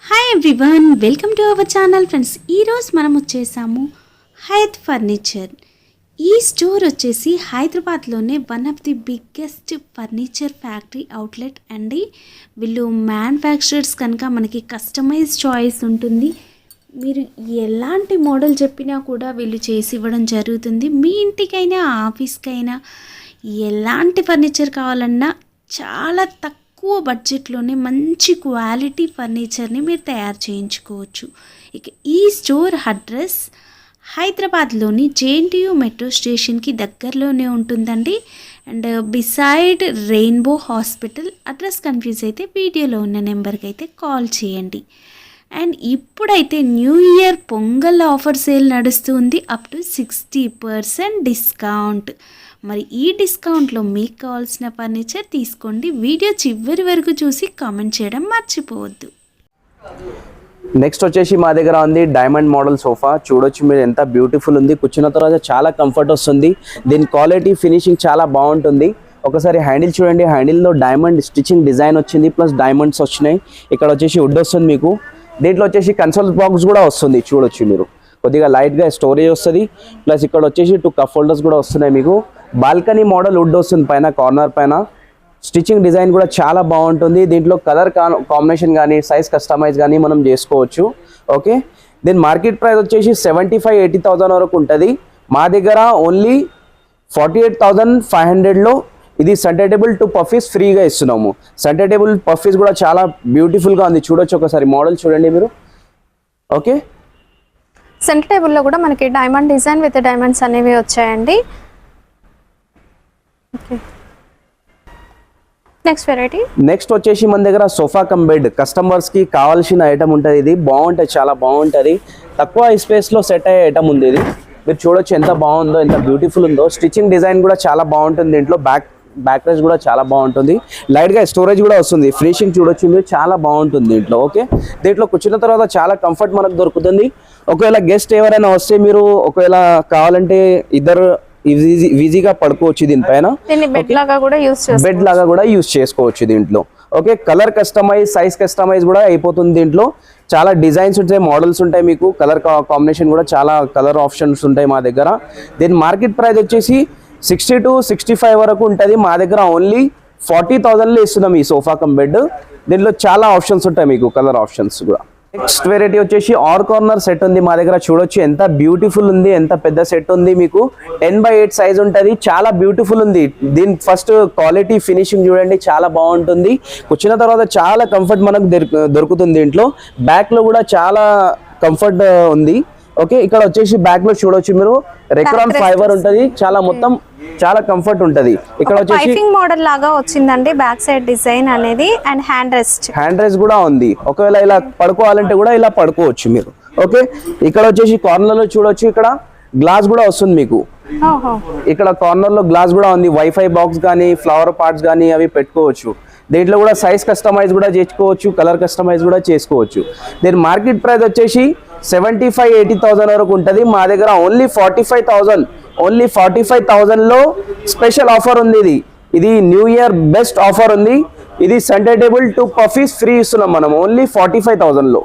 Hi everyone, welcome to our channel friends. ఈరోజు మనం వచ్చేసాము హయత్ ఫర్నిచర్. ఈ స్టోర్ వచ్చేసి హైదరాబాద్లోనే one of the biggest furniture factory outlet అండి. వీళ్ళు మ్యానుఫ్యాక్చరర్స్ కనుక మనకి కస్టమైజ్ చాయిస్ ఉంటుంది. మీరు ఎలాంటి మోడల్ చెప్పినా కూడా వీళ్ళు చేసి ఇవ్వడం జరుగుతుంది. మీ ఇంటికైనా ఆఫీస్కైనా ఎలాంటి ఫర్నిచర్ కావాలన్నా చాలా తక్కువ బడ్జెట్లోనే మంచి క్వాలిటీ ఫర్నిచర్ని మీరు తయారు చేయించుకోవచ్చు. ఇక ఈ స్టోర్ అడ్రస్ హైదరాబాద్లోని జేఎన్టీయూ మెట్రో స్టేషన్కి దగ్గరలోనే ఉంటుందండి. And beside rainbow hospital. Address confuse అయితే వీడియోలో ఉన్న నెంబర్కి అయితే కాల్ చేయండి. అండ్ ఇప్పుడైతే new year pongal offer sale నడుస్తుంది, అప్ టు 60% డిస్కౌంట్. మరి ఈ డిస్కౌంట్లో మీకు కావాల్సిన ఫర్నిచర్ తీసుకోండి. వీడియో చివరి వరకు చూసి కామెంట్ చేయడం మర్చిపోవద్దు. నెక్స్ట్ వచ్చేసి మా దగ్గర ఉంది డైమండ్ మోడల్ సోఫా. చూడొచ్చు మీరు, ఎంత బ్యూటిఫుల్ ఉంది. కూర్చున్న తర్వాత చాలా కంఫర్ట్ వస్తుంది. దీని క్వాలిటీ ఫినిషింగ్ చాలా బాగుంటుంది. ఒకసారి హ్యాండిల్ చూడండి, హ్యాండిల్లో డైమండ్ స్టిచ్చింగ్ డిజైన్ వచ్చింది, ప్లస్ డైమండ్స్ వచ్చినాయి. ఇక్కడ వచ్చేసి వుడ్ వస్తుంది మీకు. దీంట్లో వచ్చేసి కన్సోల్ బాక్స్ కూడా వస్తుంది. చూడొచ్చు మీరు, కొద్దిగా లైట్గా స్టోరేజ్ వస్తుంది. ప్లస్ ఇక్కడ వచ్చేసి 2 కప్ హోల్డర్స్ కూడా వస్తున్నాయి మీకు. బాల్కనీ మోడల్ వుడ్ వస్తుంది పైన, కార్నర్ పైన. స్టిచ్చింగ్ డిజైన్ కూడా చాలా బాగుంటుంది. దీంట్లో కలర్ కాంబినేషన్ కానీ సైజ్ కస్టమైజ్ కానీ మనం చేసుకోవచ్చు. ఓకే, దీని మార్కెట్ ప్రైస్ వచ్చేసి 75-80,000 వరకు ఉంటుంది. మా దగ్గర ఓన్లీ 48,500లో ఇది సెంటర్ టేబుల్ 2 పఫీస్ ఫ్రీగా ఇస్తున్నాము. సెంటర్ టేబుల్ పఫీస్ కూడా చాలా బ్యూటిఫుల్గా ఉంది. చూడొచ్చు, ఒకసారి మోడల్ చూడండి మీరు. ఓకే, సెంటర్ టేబుల్లో కూడా మనకి డైమండ్ డిజైన్ విత్ డైమండ్స్ అనేవి వచ్చాయండి. Okay, next variety. నెక్స్ట్ వచ్చేసి మన దగ్గర సోఫా కమ్ బెడ్. కస్టమర్స్కి కావాల్సిన ఐటమ్ ఉంటుంది. ఇది బాగుంటుంది, చాలా బాగుంటుంది. తక్కువ స్పేస్లో సెట్ అయ్యే ఐటమ్ ఉంది ఇది. మీరు చూడొచ్చు ఎంత బాగుందో, ఎంత బ్యూటిఫుల్ ఉందో. స్టిచ్చింగ్ డిజైన్ కూడా చాలా బాగుంటుంది. దీంట్లో బ్యాక్ రేజ్ కూడా చాలా బాగుంటుంది. లైట్గా స్టోరేజ్ కూడా వస్తుంది. ఫినిషింగ్ చూడొచ్చు మీరు, చాలా బాగుంటుంది దీంట్లో. ఓకే, దీంట్లో కూర్చున్న తర్వాత చాలా కంఫర్ట్ మనకు దొరుకుతుంది. ఒకవేళ గెస్ట్ ఎవరైనా వస్తే మీరు ఒకవేళ కావాలంటే ఇద్దరు ఈజీగా పడుకోవచ్చు దీనిపైన. బెడ్ లాగా కూడా యూస్ చేసుకోవచ్చు దీంట్లో. Okay, colour customise, size customise కూడా అయిపోతుంది దీంట్లో. చాలా డిజైన్స్ ఉంటాయి, మోడల్స్ ఉంటాయి మీకు. కలర్ కాంబినేషన్ కూడా చాలా కలర్ ఆప్షన్స్ ఉంటాయి మా దగ్గర. దీని మార్కెట్ ప్రైస్ వచ్చేసి 60-65 వరకు ఉంటుంది. మా దగ్గర ఓన్లీ 40,000లో ఇస్తున్నాం ఈ సోఫా కమ్ బెడ్. దీంట్లో చాలా ఆప్షన్స్ ఉంటాయి మీకు, కలర్ ఆప్షన్స్ కూడా. నెక్స్ట్ వెరైటీ వచ్చేసి ఆర్ కార్నర్ సెట్ ఉంది మా దగ్గర. చూడొచ్చు ఎంత బ్యూటిఫుల్ ఉంది, ఎంత పెద్ద సెట్ ఉంది మీకు. 10x8 సైజ్ ఉంటుంది, చాలా బ్యూటిఫుల్ ఉంది. దీని ఫస్ట్ క్వాలిటీ ఫినిషింగ్ చూడండి, చాలా బాగుంటుంది. కూర్చున్న తర్వాత చాలా కంఫర్ట్ మనకు దొరుకుతుంది. దీంట్లో బ్యాక్లో కూడా చాలా కంఫర్ట్ ఉంది. ఓకే, ఇక్కడ వచ్చేసి బ్యాక్ లో చూడొచ్చు మీరు, రెక్రాన్ ఫైబర్ ఉంటుంది. చాలా మొత్తం చాలా కంఫర్ట్ ఉంటుంది. ఇక్కడ వచ్చేసి పైపింగ్ మోడల్ లాగా వచ్చిందండి బ్యాక్ సైడ్ డిజైన్ అనేది. అండ్ హ్యాండ్ రెస్ట్ కూడా ఉంది. ఒకవేళ ఇలా పడుకోవాలంటే కూడా ఇలా పడుకోవచ్చు మీరు. ఓకే, ఇక్కడ వచ్చేసి కార్నర్ లో చూడొచ్చు, ఇక్కడ గ్లాస్ కూడా వస్తుంది మీకు. ఇక్కడ కార్నర్ లో గ్లాస్ కూడా ఉంది. వైఫై బాక్స్ కానీ ఫ్లవర్ పార్ట్స్ కానీ అవి పెట్టుకోవచ్చు. దీంట్లో కూడా సైజ్ కస్టమైజ్ కూడా చేసుకోవచ్చు, కలర్ కస్టమైజ్ కూడా చేసుకోవచ్చు. దీని మార్కెట్ ప్రైస్ వచ్చేసి 75-80,000 వరకు ఉంటుంది. మా దగ్గర ఓన్లీ 45,000లో స్పెషల్ ఆఫర్ ఉంది. ఇది న్యూ ఇయర్ బెస్ట్ ఆఫర్ ఉంది. ఇది సెంటర్ టేబుల్ 2 పఫీస్ ఫ్రీ ఇస్తున్నాం మనం ఓన్లీ 45,000లో.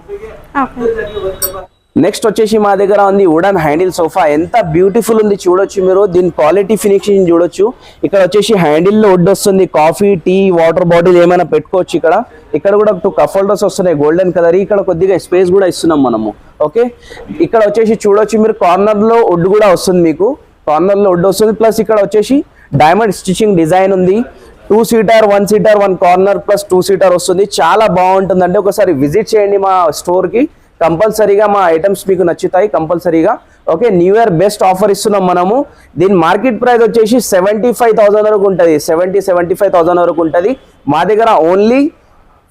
నెక్స్ట్ వచ్చేసి మా దగ్గర ఉంది వుడెన్ హ్యాండిల్ సోఫా. ఎంత బ్యూటిఫుల్ ఉంది చూడొచ్చు మీరు. దీని క్వాలిటీ ఫినిషింగ్ చూడొచ్చు. ఇక్కడ వచ్చేసి హ్యాండిల్లో వుడ్ వస్తుంది. కాఫీ, టీ, వాటర్ బాటిల్ ఏమైనా పెట్టుకోవచ్చు. ఇక్కడ కూడా 2 కప్ హోల్డర్స్ వస్తున్నాయి గోల్డెన్ కలర్. ఇక్కడ కొద్దిగా స్పేస్ కూడా ఇస్తున్నాం మనము. ఓకే, ఇక్కడ వచ్చేసి చూడొచ్చు మీరు, కార్నర్ లో వుడ్ కూడా వస్తుంది మీకు. కార్నర్ లో వుడ్ వస్తుంది. ప్లస్ ఇక్కడ వచ్చేసి డైమండ్ స్టిచ్చింగ్ డిజైన్ ఉంది. 2 seater, 1 seater, 1 corner plus 2 seater వస్తుంది. చాలా బాగుంటుంది. అంటే ఒకసారి విజిట్ చేయండి మా స్టోర్ కి. కంపల్సరీగా మా ఐటమ్స్ మీకు నచ్చుతాయి కంపల్సరీగా. Okay, new year best offer ఇస్తున్నాం మనము. దీని మార్కెట్ ప్రైస్ వచ్చేసి 75,000 వరకు ఉంటుంది. 70-75,000 వరకు ఉంటుంది. మా దగ్గర ఓన్లీ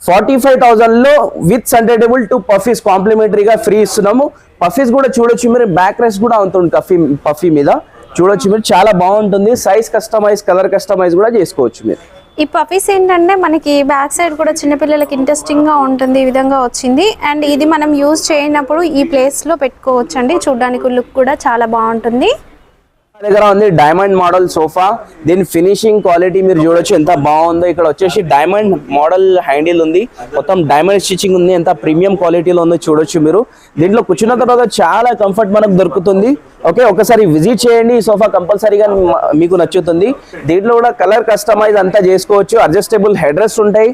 45,000లో విత్ సెంటర్ టేబుల్ 2 పఫీస్ కాంప్లిమెంటరీగా ఫ్రీ ఇస్తున్నాము. పఫీస్ కూడా చూడొచ్చు మీరు, బ్యాక్ రెస్ట్ కూడా ఉంటుంది పఫీ మీద. చూడొచ్చు మీరు, చాలా బాగుంటుంది. సైజ్ కస్టమైజ్, కలర్ కస్టమైజ్ కూడా చేసుకోవచ్చు మీరు. ఈ పఫీస్ ఏంటంటే మనకి బ్యాక్ సైడ్ కూడా చిన్నపిల్లలకి ఇంట్రెస్టింగ్ గా ఉంటుంది. ఈ విధంగా వచ్చింది. అండ్ ఇది మనం యూజ్ చేయనప్పుడు ఈ ప్లేస్ లో పెట్టుకోవచ్చు అండి. చూడడానికి లుక్ కూడా చాలా బాగుంటుంది. దగ్గర ఉంది డైమండ్ మోడల్ సోఫా. దీని ఫినిషింగ్ క్వాలిటీ మీరు చూడొచ్చు ఎంత బాగుందో. ఇక్కడ వచ్చేసి డైమండ్ మోడల్ హ్యాండిల్ ఉంది, మొత్తం డైమండ్ స్టిచ్చింగ్ ఉంది, ఎంత ప్రీమియం క్వాలిటీలో ఉందో చూడొచ్చు మీరు. దీంట్లో కూర్చున్న తర్వాత చాలా కంఫర్ట్ మనకు దొరుకుతుంది. ఓకే, ఒకసారి విజిట్ చేయండి, ఈ సోఫా కంపల్సరీగా మీకు నచ్చుతుంది. దీంట్లో కూడా కలర్ కస్టమైజ్ అంతా చేసుకోవచ్చు, అడ్జస్టబుల్ హెడ్ రెస్ట్ ఉంటాయి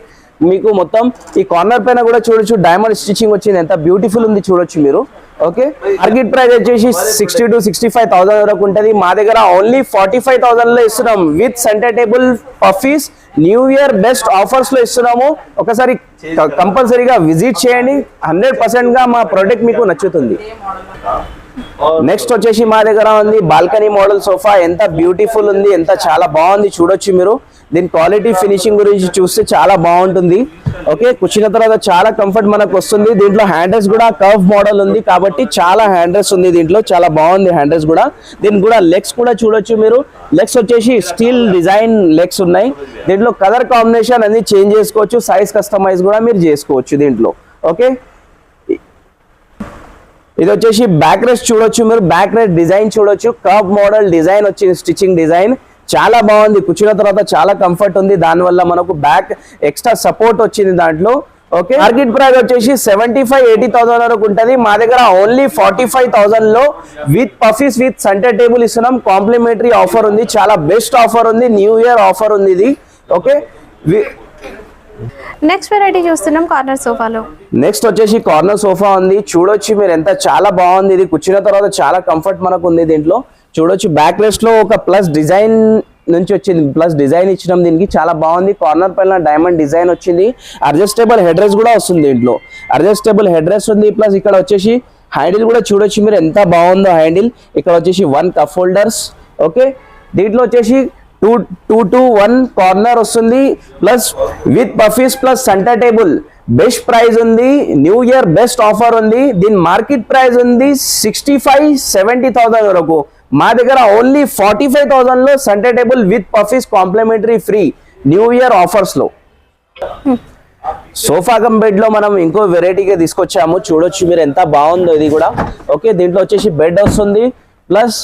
మీకు. మొత్తం ఈ కార్నర్ పైన కూడా చూడొచ్చు డైమండ్ స్టిచ్చింగ్ వచ్చింది, ఎంత బ్యూటిఫుల్ ఉంది చూడొచ్చు మీరు. ఓకే, మార్కెట్ ప్రైస్ వచ్చేసి 60 to 65,000 వరకు ఉంటుంది. మా దగ్గర ఓన్లీ 45,000 లో ఇస్తున్నాం with center table puffies. New year best offers లో ఇస్తున్నాము. ఒకసారి కంపల్సరీగా విజిట్ చేయండి, 100% గా మా ప్రోడక్ట్ మీకు నచ్చుతుంది. నెక్స్ట్ వచ్చేసి మా దగ్గర ఉంది బాల్కనీ మోడల్ సోఫా. ఎంత బ్యూటిఫుల్ ఉంది, ఎంత చాలా బాగుంది చూడొచ్చు మీరు. దీని క్వాలిటీ ఫినిషింగ్ గురించి చూస్తే చాలా బాగుంటుంది. ఓకే, కూర్చున్న తర్వాత చాలా కంఫర్ట్ మనకు వస్తుంది. దీంట్లో హ్యాండిల్స్ కూడా కర్వ్ మోడల్ ఉంది కాబట్టి చాలా హ్యాండిల్స్ ఉంది దీంట్లో, చాలా బాగుంది హ్యాండిల్స్ కూడా. దీనికి కూడా లెగ్స్ కూడా చూడొచ్చు మీరు. లెగ్స్ వచ్చేసి స్టీల్ డిజైన్ లెగ్స్ ఉన్నాయి. దీంట్లో కలర్ కాంబినేషన్ అన్ని చేంజ్ చేసుకోవచ్చు, సైజ్ కస్టమైజ్ కూడా మీరు చేసుకోవచ్చు దీంట్లో. ఓకే, ఇది వచ్చేసి బ్యాక్ రెస్ట్ చూడొచ్చు మీరు. బ్యాక్ రెస్ట్ డిజైన్ చూడొచ్చు, కర్వ్ మోడల్ డిజైన్ వచ్చింది, స్టిచ్చింగ్ డిజైన్ చాలా బాగుంది. కూర్చున్న తర్వాత చాలా కంఫర్ట్ ఉంది, దానివల్ల మనకు బ్యాక్ ఎక్స్ట్రా సపోర్ట్ వచ్చింది దాంట్లో. ఓకే, మార్కెట్ ప్రైస్ వచ్చేసి 75-80,000 వరకు ఉంటుంది. మా దగ్గర ఓన్లీ 45,000 లో with puffies with center table ఇస్తున్నాం. కాంప్లిమెంటరీ ఆఫర్ ఉంది, చాలా బెస్ట్ ఆఫర్ ఉంది, న్యూ ఇయర్ ఆఫర్ ఉంది ఇది. ఓకే, నెక్స్ట్ వెరైటీ చూస్తున్నాం కార్నర్ సోఫాలో. నెక్స్ట్ వచ్చేసి కార్నర్ సోఫా ఉంది, చూడొచ్చు మీరు ఎంత చాలా బాగుంది. ఇది కూర్చున్న తర్వాత చాలా కంఫర్ట్ మనకు ఉంది దీంట్లో చూడొచ్చు. బ్యాక్ రెస్ట్ లో ఒక ప్లస్ డిజైన్ నుంచి వచ్చింది, ప్లస్ డిజైన్ ఇచ్చినాం దీనికి, చాలా బాగుంది. కార్నర్ పైన డైమండ్ డిజైన్ వచ్చింది. అడ్జస్టబుల్ హెడ్ రెస్ట్ కూడా వస్తుంది దీంట్లో, అడ్జస్టబుల్ హెడ్ రెస్ట్ ఉంది. ప్లస్ ఇక్కడ వచ్చేసి హ్యాండిల్ కూడా చూడొచ్చు మీరు ఎంత బాగుందో హ్యాండిల్. ఇక్కడ వచ్చేసి 1 కప్ హోల్డర్స్. ఓకే, దీంట్లో వచ్చేసి 2-to-1 కార్నర్ వస్తుంది, plus with puffies plus centre table. Best price ఉంది, న్యూ ఇయర్ బెస్ట్ ఆఫర్ ఉంది. దీని మార్కెట్ ప్రైస్ ఉంది 65-70,000 వరకు. మా దగ్గర ఓన్లీ 45,000 లో centre table with puffies complementary free new year offers లో. సోఫా కమ్ బెడ్ లో మనం ఇంకో వెరైటీగా తీసుకొచ్చాము, చూడొచ్చు మీరు ఎంత బాగుందో ఇది కూడా. ఓకే, దీంట్లో వచ్చేసి బెడ్ వస్తుంది, ప్లస్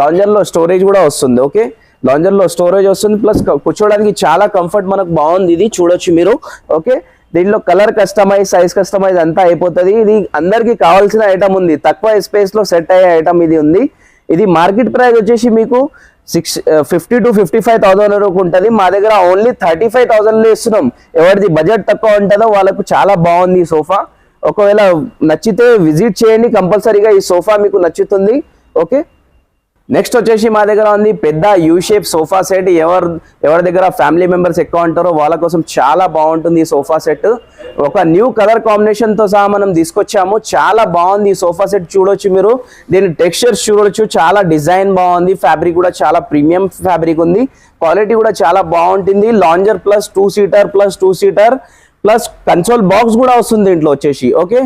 లాంజర్ లో స్టోరేజ్ కూడా వస్తుంది. ఓకే, లాంజర్ లో స్టోరేజ్ వస్తుంది, ప్లస్ కూర్చోడానికి చాలా కంఫర్ట్ మనకు బాగుంది ఇది చూడొచ్చు మీరు. ఓకే, దీంట్లో కలర్ కస్టమైజ్, సైజ్ కస్టమైజ్ అంతా అయిపోతుంది. ఇది అందరికి కావాల్సిన ఐటమ్ ఉంది, తక్కువ స్పేస్ లో సెట్ అయ్యే ఐటమ్ ఇది ఉంది. ఇది మార్కెట్ ప్రైస్ వచ్చేసి మీకు 50 to 55,000 వరకు ఉంటుంది. మా దగ్గర ఓన్లీ 35,000 లో ఇస్తున్నాం. ఎవరిది బడ్జెట్ తక్కువ ఉంటుందో వాళ్ళకు చాలా బాగుంది ఈ సోఫా. ఒకవేళ నచ్చితే విజిట్ చేయండి, కంపల్సరీగా ఈ సోఫా మీకు నచ్చుతుంది. ఓకే, నెక్స్ట్ వచ్చేసి మా దగ్గర ఉంది పెద్ద యూ షేప్ సోఫా సెట్. ఎవరి దగ్గర ఫ్యామిలీ మెంబర్స్ ఎక్కువ ఉంటారో వాళ్ళ కోసం చాలా బాగుంటుంది ఈ సోఫా సెట్. ఒక న్యూ కలర్ కాంబినేషన్ తో సహా మనం తీసుకొచ్చాము, చాలా బాగుంది ఈ సోఫా సెట్ చూడొచ్చు మీరు. దీని టెక్స్చర్స్ చూడొచ్చు, చాలా డిజైన్ బాగుంది. ఫ్యాబ్రిక్ కూడా చాలా ప్రీమియం ఫ్యాబ్రిక్ ఉంది, క్వాలిటీ కూడా చాలా బాగుంటుంది. Lounger plus 2 seater plus 2 seater plus console box కూడా వస్తుంది దీంట్లో వచ్చేసి. ఓకే,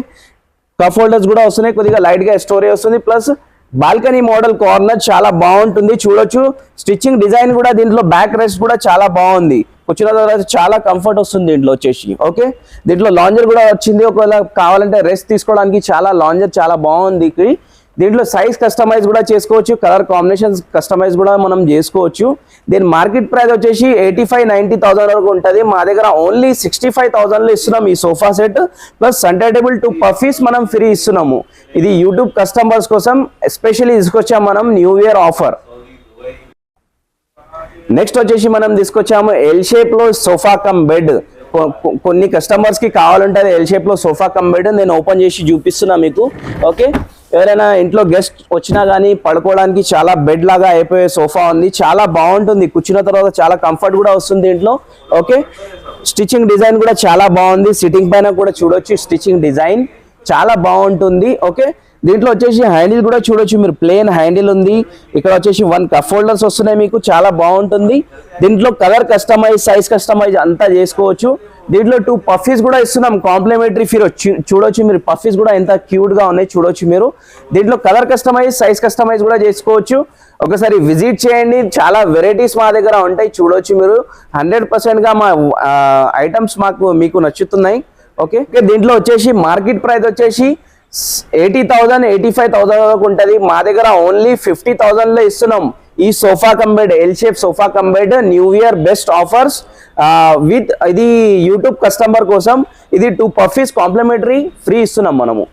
కప్ హోల్డర్స్ కూడా వస్తున్నాయి, కొద్దిగా లైట్ గా స్టోరేజ్ వస్తుంది. ప్లస్ బాల్కనీ మోడల్ కార్నర్ చాలా బాగుంటుంది చూడొచ్చు. స్టిచ్చింగ్ డిజైన్ కూడా దీంట్లో బ్యాక్ రెస్ట్ కూడా చాలా బాగుంది, కూర్చున్న తర్వాత చాలా కంఫర్ట్ వస్తుంది దీంట్లో వచ్చేసి. ఓకే, దీంట్లో లాంజర్ కూడా వచ్చింది, ఒకవేళ కావాలంటే రెస్ట్ తీసుకోవడానికి చాలా లాంజర్ చాలా బాగుంది. దీంట్లో సైజ్ కస్టమైజ్ కూడా చేసుకోవచ్చు, కలర్ కాంబినేషన్స్ కస్టమైజ్ కూడా మనం చేసుకోవచ్చు. దీని మార్కెట్ ప్రైస్ వచ్చేసి 85-90,000 వరకు ఉంటుంది. మా దగ్గర ఓన్లీ 65,000 లో ఇస్తున్నాం ఈ sofa set, plus centre table 2 puffies మనం ఫ్రీ ఇస్తున్నాము. ఇది యూట్యూబ్ కస్టమర్స్ కోసం ఎస్పెషల్లీ తీసుకొచ్చాం మనం న్యూ ఇయర్ ఆఫర్. నెక్స్ట్ వచ్చేసి మనం తీసుకొచ్చాము ఎల్ షేప్ లో సోఫా కమ్ బెడ్. కొన్ని కస్టమర్స్ కి కావాలంటే ఎల్ షేప్ లో సోఫా కమ్ బెడ్ నేను ఓపెన్ చేసి చూపిస్తున్నా మీకు. ఓకే, ఎవరైనా ఇంట్లో గెస్ట్ వచ్చినా కానీ పడుకోవడానికి చాలా బెడ్ లాగా అయిపోయే సోఫా ఉంది, చాలా బాగుంటుంది. కూర్చున్న తర్వాత చాలా కంఫర్ట్ కూడా వస్తుంది దీంట్లో. ఓకే, స్టిచ్చింగ్ డిజైన్ కూడా చాలా బాగుంది. సిట్టింగ్ పైన కూడా చూడొచ్చు, స్టిచ్చింగ్ డిజైన్ చాలా బాగుంటుంది. ఓకే, దీంట్లో వచ్చేసి హ్యాండిల్ కూడా చూడొచ్చు మీరు, ప్లేన్ హ్యాండిల్ ఉంది. ఇక్కడ వచ్చేసి 1 కప్ హోల్డర్స్ వస్తున్నాయి మీకు, చాలా బాగుంటుంది. దీంట్లో కలర్ కస్టమైజ్, సైజ్ కస్టమైజ్ అంతా చేసుకోవచ్చు. దీంట్లో 2 పఫీస్ కూడా ఇస్తున్నాం కాంప్లిమెంటరీ ఫీర్. చూడొచ్చు మీరు, పఫీస్ కూడా ఎంత క్యూట్ గా ఉన్నాయి చూడొచ్చు మీరు. దీంట్లో కలర్ కస్టమైజ్, సైజ్ కస్టమైజ్ కూడా చేసుకోవచ్చు. ఒకసారి విజిట్ చేయండి, చాలా వెరైటీస్ మా దగ్గర ఉంటాయి చూడొచ్చు మీరు. 100% గా మా ఐటమ్స్ మీకు నచ్చుతున్నాయి. ఓకే, దీంట్లో వచ్చేసి మార్కెట్ ప్రైస్ వచ్చేసి 80,000-85,000 వరకు ఉంటుంది. మా దగ్గర ఓన్లీ 50,000 లో ఇస్తున్నాం ఈ sofa cum bed, L shape sofa cum bed new year best offers with ఇది యూట్యూబ్ కస్టమర్ కోసం ఇది 2 పఫీస్ కాంప్లిమెంటరీ ఫ్రీ ఇస్తున్నాం మనము.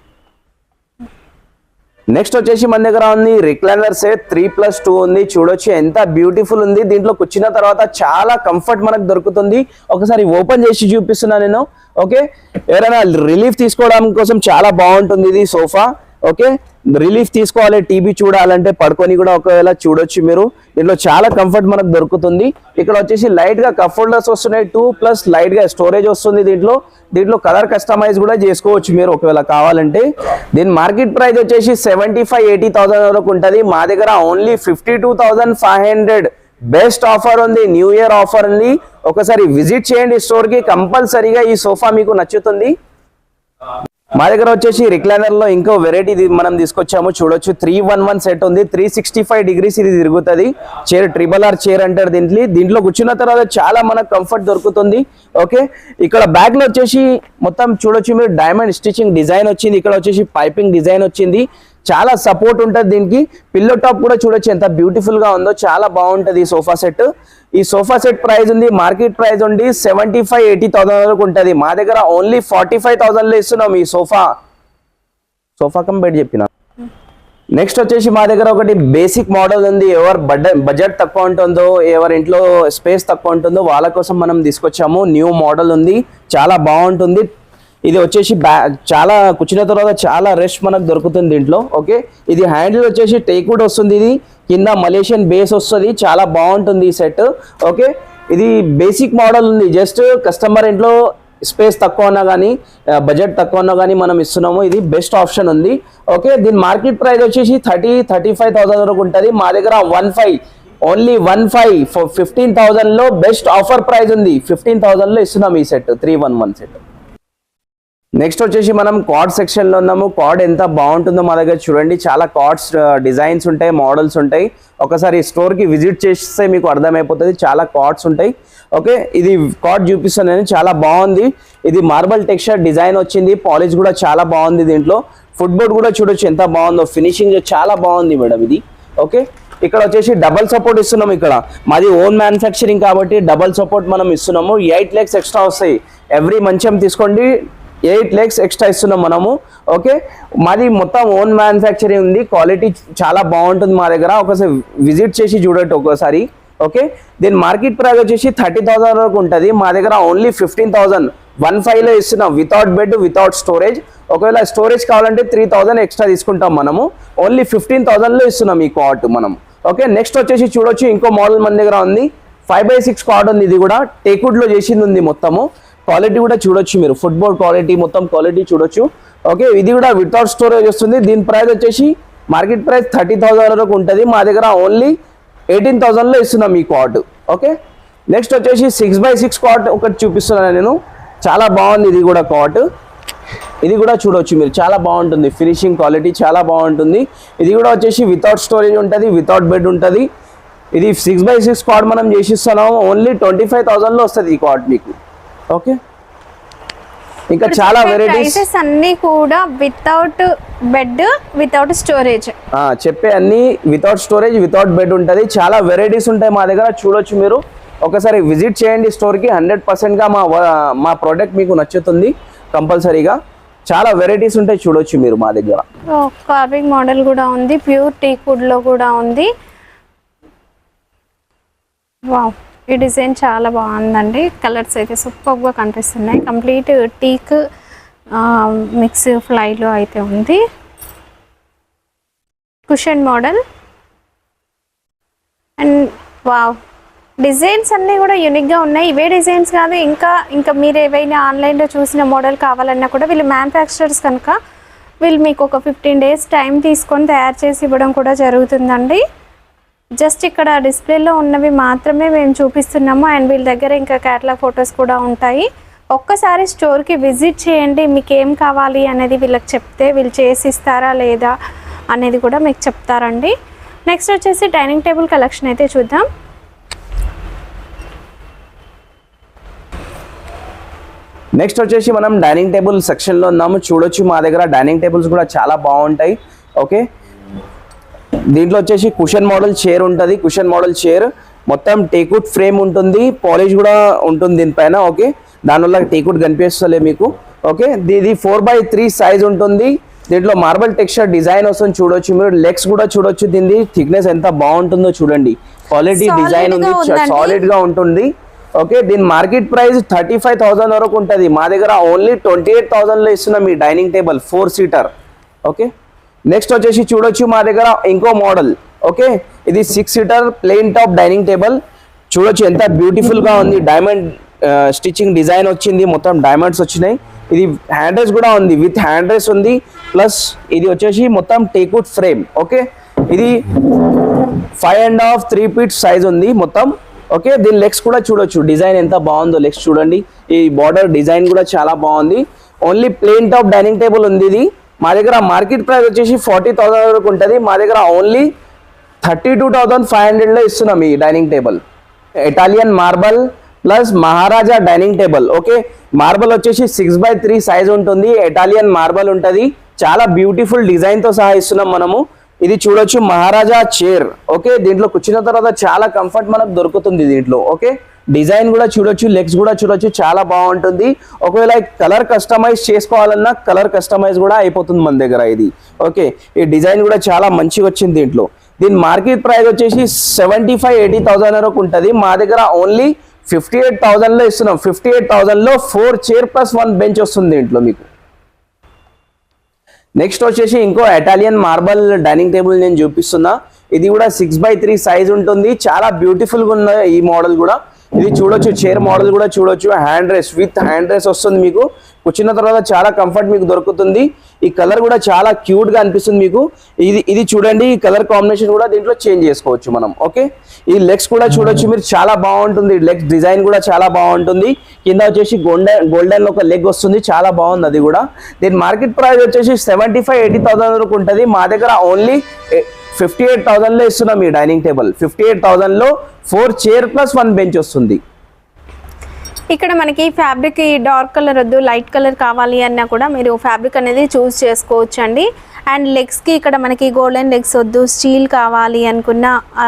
నెక్స్ట్ వచ్చేసి మన దగ్గర ఉంది రిక్లైనర్ సెట్ 3+2 ఉంది. చూడొచ్చు ఎంత బ్యూటిఫుల్ ఉంది. దీంట్లో కూర్చున్న తర్వాత చాలా కంఫర్ట్ మనకు దొరుకుతుంది. ఒకసారి ఓపెన్ చేసి చూపిస్తున్నా నేను. ఓకే, ఎవరైనా రిలీఫ్ తీసుకోవడం కోసం చాలా బాగుంటుంది ఇది సోఫా. ఓకే, రిలీఫ్ తీసుకోవాలి, టీవీ చూడాలంటే పడుకొని కూడా ఒకవేళ చూడొచ్చు మీరు. దీంట్లో చాలా కంఫర్ట్ మనకు దొరుకుతుంది. ఇక్కడ వచ్చేసి లైట్ గా కప్ హోల్డర్స్ వస్తున్నాయి 2+ లైట్ గా స్టోరేజ్ వస్తుంది. దీంట్లో కలర్ కస్టమైజ్ కూడా చేసుకోవచ్చు మీరు ఒకవేళ కావాలంటే. దీని మార్కెట్ ప్రైస్ వచ్చేసి 75,000-80,000 వరకు ఉంటుంది. మా దగ్గర ఓన్లీ 52,500 బెస్ట్ ఆఫర్ ఉంది, న్యూ ఇయర్ ఆఫర్ ఉంది. ఒకసారి విజిట్ చేయండి స్టోర్ కి, కంపల్సరీగా ఈ సోఫా మీకు నచ్చుతుంది. మా దగ్గర వచ్చేసి రిక్లైనర్ లో ఇంకో వెరైటీ మనం తీసుకొచ్చాము. చూడొచ్చు 311 సెట్ ఉంది. 365 డిగ్రీస్ ఇది తిరుగుతుంది. చైర్ RRR చైర్ అంటారు. దీంట్లో కూర్చున్న తర్వాత చాలా మనకు కంఫర్ట్ దొరుకుతుంది. ఓకే, ఇక్కడ బ్యాక్ లో వచ్చేసి మొత్తం చూడొచ్చు మీరు డైమండ్ స్టిచింగ్ డిజైన్ వచ్చింది. ఇక్కడ వచ్చేసి పైపింగ్ డిజైన్ వచ్చింది. చాలా సపోర్ట్ ఉంటుంది దీనికి. పిల్లో టాప్ కూడా చూడొచ్చు ఎంత బ్యూటిఫుల్ గా ఉందో, చాలా బాగుంటది ఈ సోఫా సెట్. ఈ సోఫా సెట్ ప్రైస్ ఉంది, మార్కెట్ ప్రైస్ ఉంది 75,000-80,000 వరకు ఉంటుంది. మా దగ్గర ఓన్లీ 45,000 లో ఇస్తున్నాం ఈ సోఫా కమ్ బెడ్ చెప్పిన. నెక్స్ట్ వచ్చేసి మా దగ్గర ఒకటి బేసిక్ మోడల్ ఉంది. ఎవరు బడ్జెట్ తక్కువ ఉంటుందో, ఎవరి ఇంట్లో స్పేస్ తక్కువ ఉంటుందో వాళ్ళ కోసం మనం తీసుకొచ్చాము. న్యూ మోడల్ ఉంది, చాలా బాగుంటుంది. ఇది వచ్చేసి చాలా కూర్చున్న తర్వాత చాలా రెస్ట్ మనకు దొరుకుతుంది దీంట్లో. ఓకే, ఇది హ్యాండిల్ వచ్చేసి టేక్వుడ్ వస్తుంది. ఇది కింద మలేషియన్ బేస్ వస్తుంది. చాలా బాగుంటుంది ఈ సెట్. ఓకే, ఇది బేసిక్ మోడల్ ఉంది. జస్ట్ కస్టమర్ ఇంట్లో స్పేస్ తక్కువ ఉన్నా కానీ, బడ్జెట్ తక్కువ ఉన్నా కానీ మనం ఇస్తున్నాము. ఇది బెస్ట్ ఆప్షన్ ఉంది. ఓకే, దీని మార్కెట్ ప్రైస్ వచ్చేసి 30,000-35,000 వరకు ఉంటుంది. మా దగ్గర 15 ఓన్లీ 15 for 15,000 లో బెస్ట్ ఆఫర్ ప్రైస్ ఉంది. 15,000 లో ఇస్తున్నాం ఈ సెట్ 311 సెట్. నెక్స్ట్ వచ్చేసి మనం కార్డ్ సెక్షన్ లో ఉన్నాము. కార్డ్ ఎంత బాగుంటుందో మా దగ్గర చూడండి. చాలా కార్డ్స్ డిజైన్స్ ఉంటాయి, మోడల్స్ ఉంటాయి. ఒకసారి స్టోర్ కి విజిట్ చేస్తే మీకు అర్థమైపోతుంది. చాలా కార్డ్స్ ఉంటాయి. ఓకే, ఇది కార్డ్ చూపిస్తాను నేను. చాలా బాగుంది. ఇది మార్బల్ టెక్స్చర్ డిజైన్ వచ్చింది. పాలిష్ కూడా చాలా బాగుంది. దీంట్లో ఫుట్బోర్డ్ కూడా చూడొచ్చు ఎంత బాగుందో. ఫినిషింగ్ చాలా బాగుంది మేడం ఇది. ఓకే, ఇక్కడ వచ్చేసి డబల్ సపోర్ట్ ఇస్తున్నాము. ఇక్కడ మాది ఓన్ మ్యానుఫ్యాక్చరింగ్ కాబట్టి డబల్ సపోర్ట్ మనం ఇస్తున్నాము. 8 legs ఎక్స్ట్రా వస్తాయి. ఎవ్రీ మంచం తీసుకోండి 8 legs ఎక్స్ట్రా ఇస్తున్నాం మనము. ఓకే, మాది మొత్తం ఓన్ మ్యానుఫ్యాక్చరింగ్ ఉంది. క్వాలిటీ చాలా బాగుంటుంది మా దగ్గర. ఒకసారి విజిట్ చేసి చూడండి ఒకసారి. ఓకే, దీని మార్కెట్ ప్రైస్ వచ్చేసి 30,000 వరకు ఉంటుంది. మా దగ్గర ఓన్లీ 15,000 లో ఇస్తున్నాం. Without bed, without storage. ఒకవేళ స్టోరేజ్ కావాలంటే 3,000 ఎక్స్ట్రా తీసుకుంటాం మనము. ఓన్లీ 15,000 లో ఇస్తున్నాం ఈ కార్డ్ మనం. ఓకే, నెక్స్ట్ వచ్చేసి చూడొచ్చు ఇంకో మోడల్ మన దగ్గర ఉంది. 5x6 కార్డ్ ఉంది. ఇది కూడా టేక్వుడ్ లో చేసింది ఉంది మొత్తము. క్వాలిటీ కూడా చూడొచ్చు మీరు. ఫుట్బోర్డ్ క్వాలిటీ మొత్తం క్వాలిటీ చూడొచ్చు. ఓకే, ఇది కూడా వితౌట్ స్టోరేజ్ వస్తుంది. దీని ప్రైస్ వచ్చేసి మార్కెట్ ప్రైస్ 30,000 వరకు ఉంటుంది. మా దగ్గర ఓన్లీ 18,000 లో ఇస్తున్నాం ఈ కార్డ్. ఓకే, నెక్స్ట్ వచ్చేసి 6x6 కార్డ్ ఒకటి చూపిస్తున్నాను నేను. చాలా బాగుంది ఇది కూడా కార్డ్. ఇది కూడా చూడొచ్చు మీరు. చాలా బాగుంటుంది. ఫినిషింగ్ క్వాలిటీ చాలా బాగుంటుంది. ఇది కూడా వచ్చేసి వితౌట్ స్టోరేజ్ ఉంటుంది, వితౌట్ బెడ్ ఉంటుంది. ఇది 6x6 కార్డ్ మనం చేసిస్తున్నాము. ఓన్లీ 25,000 లో వస్తుంది ఈ కార్డ్ మీకు. ఓకే, ఇంకా చాలా వెరైటీస్ అన్ని కూడా వితౌట్ బెడ్, వితౌట్ స్టోరేజ్. చెప్పే అన్ని వితౌట్ స్టోరేజ్, వితౌట్ బెడ్ ఉంటుంది. చాలా వెరైటీస్ ఉంటాయి మా దగ్గర. చూడొచ్చు మీరు. ఒకసారి విజిట్ చేయండి స్టోర్ కి. 100% గా మా ప్రోడక్ట్ మీకు నచ్చుతుంది కంపల్సరీగా. చాలా వెరైటీస్ ఉంటాయి చూడొచ్చు మీరు మా దగ్గర. కార్వింగ్ మోడల్ కూడా ఉంది. ప్యూర్ టీక్వుడ్ లో కూడా ఉంది. వావ్, ఈ డిజైన్ చాలా బాగుందండి. కలర్స్ అయితే సూపర్గా కనిపిస్తున్నాయి. కంప్లీట్ టీక్ మిక్స్ ఫ్లైలో అయితే ఉంది. Cushion model. And wow, designs అన్నీ కూడా యూనిక్గా ఉన్నాయి. ఇవే డిజైన్స్ కాదు, ఇంకా మీరు ఏవైనా ఆన్లైన్లో చూసిన మోడల్ కావాలన్నా కూడా వీళ్ళు మ్యానుఫ్యాక్చరర్స్ కనుక వీళ్ళు మీకు ఒక 15 days టైం తీసుకొని తయారు చేసి ఇవ్వడం కూడా జరుగుతుందండి. జస్ట్ ఇక్కడ డిస్ప్లేలో ఉన్నవి మాత్రమే మేము చూపిస్తున్నాము. అండ్ వీళ్ళ దగ్గర ఇంకా క్యాటలాగ్ ఫొటోస్ కూడా ఉంటాయి. ఒక్కసారి స్టోర్కి విజిట్ చేయండి. మీకు ఏం కావాలి అనేది వీళ్ళకి చెప్తే వీళ్ళు చేసి ఇస్తారా లేదా అనేది కూడా మీకు చెప్తారండి. నెక్స్ట్ వచ్చేసి డైనింగ్ టేబుల్ కలెక్షన్ అయితే చూద్దాం. నెక్స్ట్ వచ్చేసి మనం డైనింగ్ టేబుల్ సెక్షన్లో ఉన్నాము. చూడొచ్చు మా దగ్గర డైనింగ్ టేబుల్స్ కూడా చాలా బాగుంటాయి. ఓకే, దీంట్లో వచ్చేసి కుషన్ మోడల్ చైర్ ఉంటుంది. కుషన్ మోడల్ చైర్ మొత్తం టేక్వుడ్ ఫ్రేమ్ ఉంటుంది, పాలిష్ కూడా ఉంటుంది దీనిపైన. ఓకే, దానివల్ల టేక్వుడ్ కనిపిస్తలే మీకు. ఓకే, ఇది 4x3 సైజ్ ఉంటుంది. దీంట్లో మార్బల్ టెక్స్చర్ డిజైన్ వస్తుంది చూడొచ్చు మీరు. లెగ్స్ కూడా చూడొచ్చు, దీని థిక్నెస్ ఎంత బాగుంటుందో చూడండి. క్వాలిటీ డిజైన్ ఉంది, సాలిడ్ గా ఉంటుంది. ఓకే, దీని మార్కెట్ ప్రైస్ 35,000 వరకు ఉంటుంది. మా దగ్గర ఓన్లీ 28,000 లో ఇస్తున్నాం ఈ dining table 4 seater. Okay, next వచ్చేసి చూడొచ్చు మా దగ్గర ఇంకో మోడల్. ఓకే, ఇది 6 seater plain top dining table చూడొచ్చు, ఎంత బ్యూటిఫుల్ గా ఉంది. డైమండ్ స్టిచ్చింగ్ డిజైన్ వచ్చింది, మొత్తం డైమండ్స్ వచ్చినాయి. ఇది హ్యాండ్ రైస్ కూడా ఉంది, విత్ హ్యాండ్ రైస్ ఉంది. ప్లస్ ఇది వచ్చేసి మొత్తం టేక్వుడ్ ఫ్రేమ్. ఓకే, ఇది 5.5 3 ఫీట్ సైజ్ ఉంది మొత్తం. ఓకే, దీని లెగ్స్ కూడా చూడొచ్చు, డిజైన్ ఎంత బాగుందో. లెగ్స్ చూడండి, ఈ బార్డర్ డిజైన్ కూడా చాలా బాగుంది. Only plain top dining table ఉంది ఇది. మా దగ్గర మార్కెట్ ప్రైస్ వచ్చేసి 40,000 వరకు ఉంటుంది. మా దగ్గర ఓన్లీ 32,500 లో ఇస్తున్నాం ఈ dining table. Italian marble plus Maharaja dining table. Okay, marble వచ్చేసి 6x3 సైజ్ ఉంటుంది. ఇటాలియన్ మార్బల్ ఉంటుంది, చాలా బ్యూటిఫుల్ డిజైన్ తో సహా ఇస్తున్నాం మనము. ఇది చూడొచ్చు మహారాజా చైర్. ఓకే, దీంట్లో కూర్చున్న తర్వాత చాలా కంఫర్ట్ మనకు దొరుకుతుంది దీంట్లో. ఓకే, డిజైన్ కూడా చూడొచ్చు, లెగ్స్ కూడా చూడొచ్చు, చాలా బాగుంటుంది. ఒకవేళ కలర్ కస్టమైజ్ చేసుకోవాలన్నా కలర్ కస్టమైజ్ కూడా అయిపోతుంది మన దగ్గర ఇది. ఓకే, ఈ డిజైన్ కూడా చాలా మంచిగా వచ్చింది దీంట్లో. దీని మార్కెట్ ప్రైస్ వచ్చేసి 75,000-80,000 వరకు ఉంటుంది. మా దగ్గర ఓన్లీ 58,000 లో ఇస్తున్నాం. 58,000 లో 4 చైర్ ప్లస్ 1 బెంచ్ వస్తుంది దీంట్లో మీకు. నెక్స్ట్ వచ్చేసి ఇంకో ఇటాలియన్ మార్బల్ డైనింగ్ టేబుల్ నేను చూపిస్తున్నా. ఇది కూడా 6x3 సైజ్ ఉంటుంది, చాలా బ్యూటిఫుల్ గా ఉన్న ఈ మోడల్ కూడా. ఇది చూడొచ్చు, చైర్ మోడల్ కూడా చూడొచ్చు. Hand rest with hand rest వస్తుంది మీకు. కూర్చున్న తర్వాత చాలా కంఫర్ట్ మీకు దొరుకుతుంది. ఈ కలర్ కూడా చాలా క్యూట్ గా అనిపిస్తుంది మీకు. ఇది చూడండి, ఈ కలర్ కాంబినేషన్ కూడా దీంట్లో చేంజ్ చేసుకోవచ్చు మనం. ఓకే, ఈ లెగ్స్ కూడా చూడొచ్చు మీరు, చాలా బాగుంటుంది. లెగ్స్ డిజైన్ కూడా చాలా బాగుంటుంది. కింద వచ్చేసి గోల్డెన్ ఒక లెగ్ వస్తుంది, చాలా బాగుంది అది కూడా. దీని మార్కెట్ ప్రైస్ వచ్చేసి 75,000-80,000 వరకు ఉంటుంది. మా దగ్గర ఓన్లీ 58,000 లో ఇస్తున్నాం ఈ డైనింగ్ టేబుల్. 58,000 లో 4 చైర్ ప్లస్ 1 బెంచ్ వస్తుంది. ఇక్కడ మనకి ఫ్యాబ్రిక్ డార్క్ కలర్ వద్దు, లైట్ కలర్ కావాలి అన్నా కూడా మీరు ఫ్యాబ్రిక్ అనేది చూస్ చేసుకోవచ్చు అండి. అండ్ లెగ్స్కి ఇక్కడ మనకి గోల్డెన్ లెగ్స్ వద్దు, స్టీల్ కావాలి అనుకున్న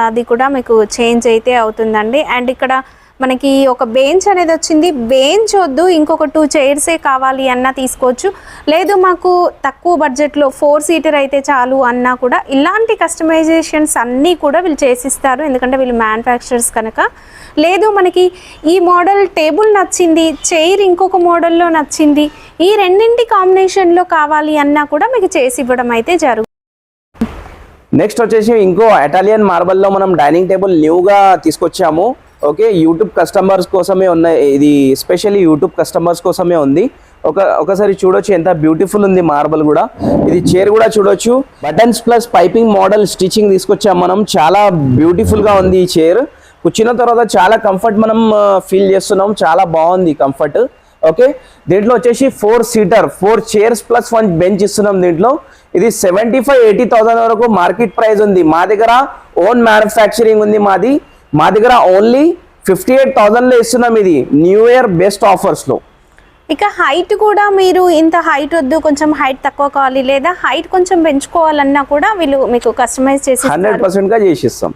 అది కూడా మీకు చేంజ్ అయితే అవుతుందండి. అండ్ ఇక్కడ మనకి ఒక బెంచ్ అనేది వచ్చింది. బెంచ్ వద్దు, ఇంకొక 2 చైర్సే కావాలి అన్నా తీసుకోవచ్చు. లేదు మాకు తక్కువ బడ్జెట్లో 4 సీటర్ అయితే చాలు అన్నా కూడా ఇలాంటి కస్టమైజేషన్స్ అన్నీ కూడా వీళ్ళు చేసిస్తారు, ఎందుకంటే వీళ్ళు మ్యానుఫ్యాక్చరర్స్ కనుక. లేదు మనకి ఈ మోడల్ టేబుల్ నచ్చింది, చైర్ ఇంకొక మోడల్లో నచ్చింది, ఈ రెండింటి కాంబినేషన్లో కావాలి అన్నా కూడా మీకు చేసి ఇవ్వడం అయితే జరుగుతుంది. నెక్స్ట్ వచ్చేసి ఇంకో ఇటాలియన్ మార్బల్లో మనం డైనింగ్ టేబుల్ న్యూగా తీసుకొచ్చాము. ఓకే, యూట్యూబ్ కస్టమర్స్ కోసమే ఉన్నాయి ఇది, ఎస్పెషల్లీ యూట్యూబ్ కస్టమర్స్ కోసమే ఉంది. ఒకసారి చూడొచ్చు, ఎంత బ్యూటిఫుల్ ఉంది మార్బల్ కూడా. ఇది చైర్ కూడా చూడొచ్చు, buttons plus piping model stitching తీసుకొచ్చాం మనం. చాలా బ్యూటిఫుల్ గా ఉంది ఈ చైర్. కూర్చున్న తర్వాత చాలా కంఫర్ట్ మనం ఫీల్ చేస్తున్నాం, చాలా బాగుంది కంఫర్ట్. ఓకే, దీంట్లో వచ్చేసి 4 సీటర్ 4 చైర్స్ ప్లస్ 1 బెంచ్ ఇస్తున్నాం దీంట్లో. ఇది 75,000-80,000 వరకు మార్కెట్ ప్రైస్ ఉంది. మా దగ్గర ఓన్ మ్యానుఫ్యాక్చరింగ్ ఉంది మాది. మా దగ్గర ఓన్లీ 58,000 లో ఇస్తున్నాం ఇది న్యూ ఇయర్ బెస్ట్ ఆఫర్స్ లో. ఇక హైట్ కూడా మీరు ఇంత హైట్ వద్దు, కొంచెం హైట్ తక్కువ కావాలి, లేదా హైట్ కొంచెం పెంచుకోవాలన్నా కూడా వీళ్ళు మీకు కస్టమైజ్ చేసి 100% గా చేసిస్తాం.